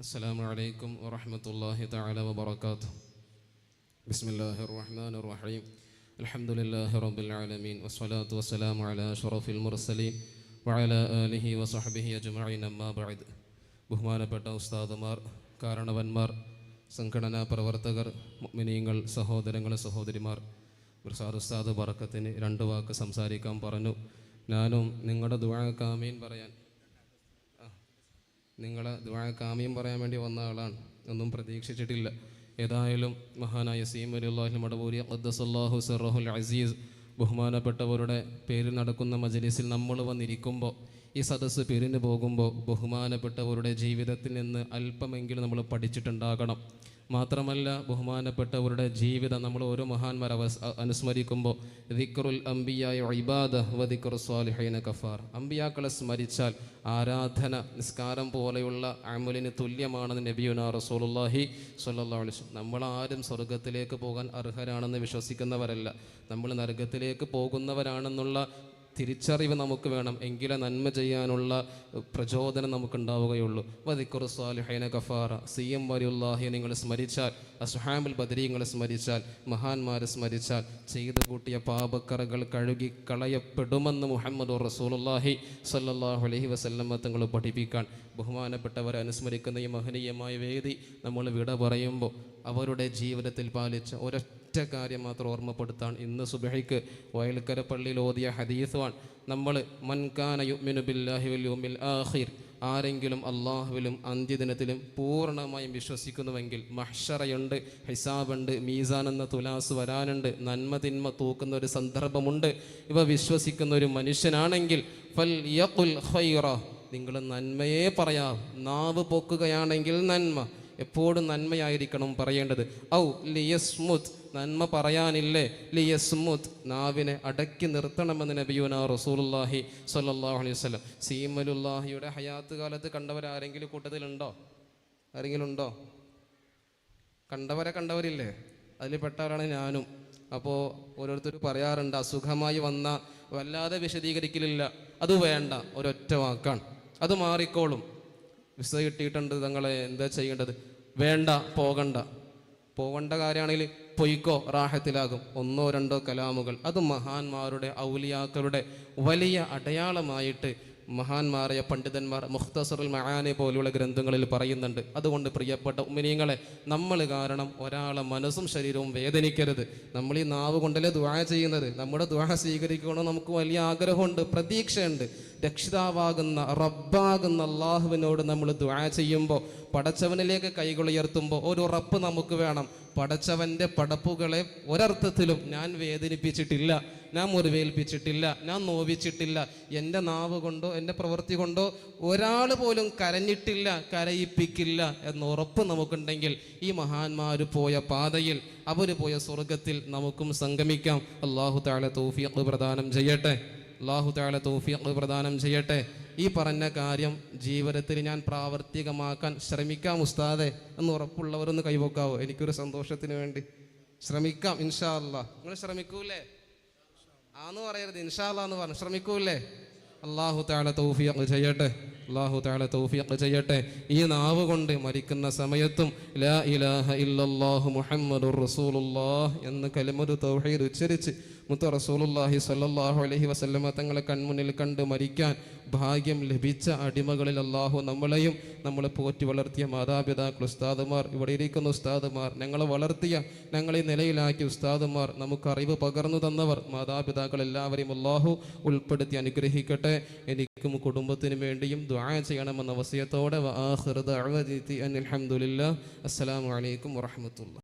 السلام عليكم ورحمة الله تعالى وبركاته. بسم الله الرحمن الرحيم. الحمد لله رب العالمين والصلاة والسلام على أشرف المرسلين وعلى آله وصحبه أجمعين أما بعد. ബഹുമാനപ്പെട്ട ഉസ്താദുമാർ, കാരണവന്മാർ, സംഘടനാ പ്രവർത്തകർ, മുഅ്മിനീങ്ങൾ, സഹോദരങ്ങൾ, സഹോദരിമാർ, ഉസ്താദ് ബറക്കത്തിന് രണ്ട് വാക്ക് സംസാരിക്കാൻ പറഞ്ഞു. ഞാനും നിങ്ങളുടെ ദുആക്ക് ആമീൻ പറയാൻ പറയാൻ വേണ്ടി വന്ന ആളാണ്. ഒന്നും പ്രതീക്ഷിച്ചിട്ടില്ല. ഏതായാലും മഹാനായ സീമലുല്ലാഹി മടവൂരി ഖദ്ദസല്ലാഹു സിർറഹുൽ അസീസ് ബഹുമാനപ്പെട്ടവരുടെ പേരിൽ നടക്കുന്ന മജ്ലിസിൽ നമ്മൾ വന്നിരിക്കുമ്പോൾ, ഈ സദസ്സ് പിരിഞ്ഞു പോകുമ്പോൾ ബഹുമാനപ്പെട്ടവരുടെ ജീവിതത്തിൽ നിന്ന് അല്പമെങ്കിലും നമ്മൾ പഠിച്ചിട്ടുണ്ടാകണം. മാത്രമല്ല, ബഹുമാനപ്പെട്ടവരുടെ ജീവിതം നമ്മൾ ഓരോ മഹാന്മാരെ അനുസ്മരിക്കുമ്പോൾ ദിക്റുൽ അംബിയായ ഇബാദഹ് വ ദിക്റു സ്വാലിഹീന കഫാർ, അംബിയാക്കളെ സ്മരിച്ചാൽ ആരാധന, നിസ്കാരം പോലെയുള്ള അമലിന് തുല്യമാണെന്ന് നബിയുനാ റസൂലുള്ളാഹി സ്വല്ലല്ലാഹു അലൈഹി വസല്ലം. നമ്മളാരും സ്വർഗത്തിലേക്ക് പോകാൻ അർഹരാണെന്ന് വിശ്വസിക്കുന്നവരല്ല, നമ്മൾ നരകത്തിലേക്ക് പോകുന്നവരാണെന്നുള്ള തിരിച്ചറിവ് നമുക്ക് വേണം. എങ്കിലേ നന്മ ചെയ്യാനുള്ള പ്രചോദനം നമുക്കുണ്ടാവുകയുള്ളൂ. വദിക്റു സ്വാലിഹീന കഫാറ, സിഎം വലിയുല്ലാഹിയെ നിങ്ങൾ സ്മരിച്ചാൽ, അസ്ഹാബുൽ ബദരീങ്ങളെ സ്മരിച്ചാൽ, മഹാന്മാരെ സ്മരിച്ചാൽ ചെയ്തു കൂട്ടിയ പാപക്കറകൾ കഴുകി കളയപ്പെടുമെന്ന് മുഹമ്മദുർ റസൂലുള്ളാഹി സ്വല്ലല്ലാഹു അലൈഹി വസല്ലം തങ്ങൾ പഠിപ്പിക്കാൻ ബഹുമാനപ്പെട്ടവരെ അനുസ്മരിക്കുന്ന ഈ മഹനീയമായ വേദി നമ്മൾ വിട പറയുമ്പോൾ അവരുടെ ജീവിതത്തിൽ പാലിച്ച ഒരൊറ്റ കാര്യം മാത്രം ഓർമ്മപ്പെടുത്താൻ ഇന്ന് സുബഹിക്ക് വയൽക്കര പള്ളിയിൽ ഓതിയ ഹദീസുമാണ്. നമ്മൾ മൻ കാന യുഅ്മിനു ബില്ലാഹി വൽ യൗമിൽ ആഖിർ, ആരെങ്കിലും അള്ളാഹുവിലും അന്ത്യദിനത്തിലും പൂർണ്ണമായും വിശ്വസിക്കുന്നുവെങ്കിൽ മഹ്ശറയുണ്ട്, ഹിസാബുണ്ട്, മീസാൻ എന്ന തുലാസ് വരാനുണ്ട്, നന്മ തിന്മ തൂക്കുന്ന ഒരു സന്ദർഭമുണ്ട്. ഇവ വിശ്വസിക്കുന്ന ഒരു മനുഷ്യനാണെങ്കിൽ ഫൽ യഖുൽ ഖൈറ, നിങ്ങൾ നന്മയെ പറയാം. നാവ് പൊക്കുകയാണെങ്കിൽ നന്മ, എപ്പോഴും നന്മയായിരിക്കണം പറയേണ്ടത്. ഔ ലിയസ്മുത്, നന്മ പറയാനില്ലേ ലിയസ്മുത്, നാവിനെ അടക്കി നിർത്തണമെന്ന് നബിയുനാ റസൂലുള്ളാഹി സ്വല്ലല്ലാഹു അലൈഹി വസല്ലം. സീമലുല്ലാഹിയുടെ ഹയാത്ത് കാലത്ത് കണ്ടവരാരെങ്കിലും കൂട്ടത്തിലുണ്ടോ? ആരെങ്കിലും ഉണ്ടോ? കണ്ടവരില്ലേ? അതിൽ പെട്ടവരാണ് ഞാനും. അപ്പോൾ ഓരോരുത്തർ പറയാറുണ്ട്, അസുഖമായി വന്ന വല്ലാതെ വിശദീകരിക്കലില്ല. അത് വേണ്ട, ഒരൊറ്റ വാക്കാണ്, അത് മാറിക്കോളും. വിസ കിട്ടിയിട്ടുണ്ട്, തങ്ങളെ എന്താ ചെയ്യേണ്ടത്? വേണ്ട, പോകണ്ട കാര്യമാണെങ്കിൽ പൊയ്ക്കോ, റാഹത്തിലാകും. ഒന്നോ രണ്ടോ കലാമുകൾ, അത് മഹാന്മാരുടെ ഔലിയാക്കളുടെ വലിയ അടയാളമായിട്ട് മഹാന്മാരായ പണ്ഡിതന്മാർ മുഖ്തസറുൽ മആനി പോലുള്ള ഗ്രന്ഥങ്ങളിൽ പറയുന്നുണ്ട്. അതുകൊണ്ട് പ്രിയപ്പെട്ട ഉമ്മിനീങ്ങളെ, നമ്മൾ കാരണം ഒരാളെ മനസ്സും ശരീരവും വേദനിക്കരുത്. നമ്മൾ ഈ നാവ് കൊണ്ടല്ലേ ദുആ ചെയ്യുന്നത്. നമ്മുടെ ദുആ സ്വീകരിക്കണമെന്ന് നമുക്ക് വലിയ ആഗ്രഹമുണ്ട്, പ്രതീക്ഷയുണ്ട്. രക്ഷിതാവാകുന്ന റബ്ബാകുന്ന അള്ളാഹുവിനോട് നമ്മൾ ദുആ ചെയ്യുമ്പോൾ, പടച്ചവനിലേക്ക് കൈകൾ ഉയർത്തുമ്പോൾ ഒരു ഉറപ്പ് നമുക്ക് വേണം. പടച്ചവൻ്റെ പടപ്പുകളെ ഒരർത്ഥത്തിലും ഞാൻ വേദനിപ്പിച്ചിട്ടില്ല, ഞാൻ മുറിവേൽപ്പിച്ചിട്ടില്ല, ഞാൻ നോവിച്ചിട്ടില്ല. എൻ്റെ നാവ് കൊണ്ടോ എൻ്റെ പ്രവൃത്തി കൊണ്ടോ ഒരാൾ പോലും കരഞ്ഞിട്ടില്ല, കരയിപ്പിക്കില്ല എന്ന ഉറപ്പ് നമുക്കുണ്ടെങ്കിൽ ഈ മഹാന്മാർ പോയ പാതയിൽ, അവർ പോയ സ്വർഗത്തിൽ നമുക്കും സംഗമിക്കാം. അല്ലാഹു തആല തൗഫീഖ് പ്രദാനം ചെയ്യട്ടെ. അല്ലാഹു തആല തൗഫീഖ് പ്രദാനം ചെയ്യട്ടെ. ഈ പറഞ്ഞ കാര്യം ജീവിതത്തിൽ ഞാൻ പ്രാവർത്തികമാക്കാൻ ശ്രമിക്കാം ഉസ്താദെ എന്ന് ഉറപ്പുള്ളവരൊന്ന് കൈവക്കാവോ? എനിക്കൊരു സന്തോഷത്തിന് വേണ്ടി ശ്രമിക്കാം ഇൻഷാ അല്ലാഹ്. നിങ്ങൾ ശ്രമിക്കൂലേ? ആന്ന് പറയരുത്, ഇൻഷാ അല്ലാഹ് എന്ന് പറഞ്ഞു. ശ്രമിക്കൂലേ? അല്ലാഹു തആല തൗഫീഖ് ചെയ്യട്ടെ. അല്ലാഹു തആല തൗഫീഖ് ചെയ്യട്ടെ. ഈ നാവ് കൊണ്ട് മരിക്കുന്ന സമയത്തും ലാ ഇലാഹ ഇല്ലല്ലാഹു മുഹമ്മദുർ റസൂലുള്ളാഹ് എന്ന് കലിമത്തു തൗഹീദ് ഉച്ചരിച്ച് മുത്ത റസൂലുള്ളാഹി സ്വല്ലല്ലാഹു അലൈഹി വസല്ലമ തങ്ങളെ കൺമുന്നിൽ കണ്ട് മരിക്കാൻ ഭാഗ്യം ലഭിച്ച അടിമകളിൽ അല്ലാഹു നമ്മളെയും, നമ്മളെ പോറ്റി വളർത്തിയ മാതാപിതാക്കൾ, ഉസ്താദുമാർ, ഇവിടെ ഇരിക്കുന്ന ഉസ്താദുമാർ, ഞങ്ങളെ വളർത്തിയ, ഞങ്ങളെ നിലയിലാക്കിയ ഉസ്താദുമാർ, നമുക്ക് അറിവ് പകർന്നു തന്നവർ, മാതാപിതാക്കൾ എല്ലാവരെയും അല്ലാഹു ഉൾപ്പെടുത്തി അനുഗ്രഹിക്കട്ടെ. എനിക്കും കുടുംബത്തിനു വേണ്ടിയും ദുആ ചെയ്യണമെന്ന വസിയത്തോടെ വആഖിറു ദഅ്വതി അനിൽ ഹംദുലില്ലാഹ്. അസ്സലാമു അലൈക്കും വറഹ്മത്തുള്ളാഹി.